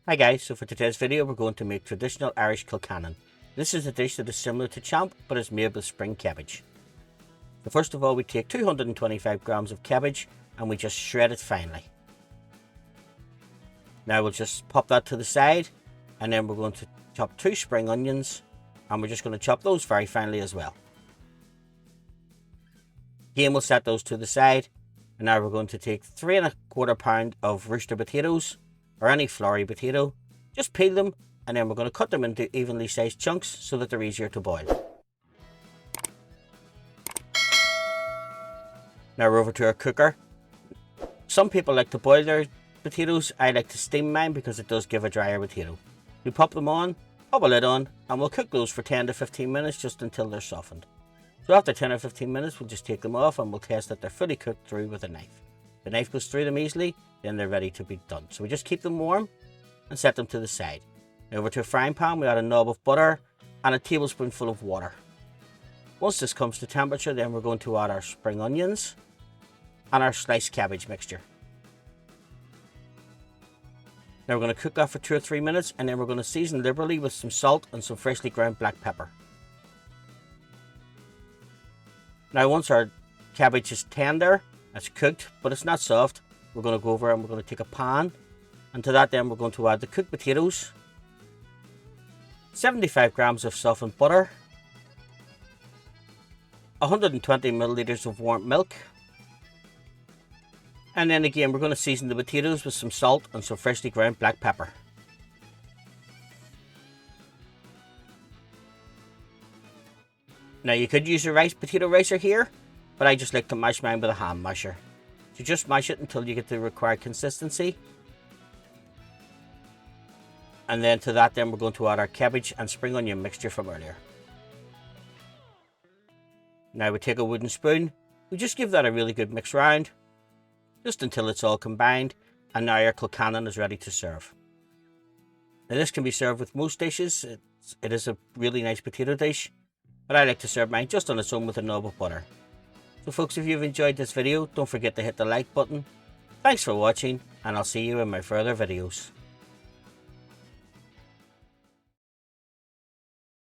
Hi guys, so for today's video we're going to make traditional Irish Colcannon. This is a dish that is similar to champ but is made with spring cabbage. So first of all we take 225 grams of cabbage and we just shred it finely. Now we'll just pop that to the side and then we're going to chop 2 spring onions and we're just going to chop those very finely as well. Again we'll set those to the side and now we're going to take 3 1/4 pound of rooster potatoes or any floury potato. Just peel them and then we're going to cut them into evenly sized chunks so that they're easier to boil. Now we're over to our cooker. Some people like to boil their potatoes. I like to steam mine because it does give a drier potato. We pop them on, pop a lid on, and we'll cook those for 10 to 15 minutes just until they're softened. So after 10 or 15 minutes we'll just take them off and we'll test that they're fully cooked through with a knife. The knife goes through them easily, then they're ready to be done. So we just keep them warm and set them to the side. Now over to a frying pan we add a knob of butter and a tablespoonful of water. Once this comes to temperature then we're going to add our spring onions and our sliced cabbage mixture. Now we're going to cook that for 2 or 3 minutes and then we're going to season liberally with some salt and some freshly ground black pepper. Now once our cabbage is tender, it's cooked but it's not soft, we're going to go over and we're going to take a pan and to that then we're going to add the cooked potatoes, 75 grams of softened butter, 120 milliliters of warm milk, and then again we're going to season the potatoes with some salt and some freshly ground black pepper. Now you could use a potato ricer here, but I just like to mash mine with a hand masher. So just mash it until you get the required consistency. And then to that then we're going to add our cabbage and spring onion mixture from earlier. Now we take a wooden spoon, we just give that a really good mix round, just until it's all combined, and now our Colcannon is ready to serve. Now this can be served with most dishes. It is a really nice potato dish, but I like to serve mine just on its own with a knob of butter. So folks, if you've enjoyed this video, don't forget to hit the like button. Thanks for watching, and I'll see you in my further videos.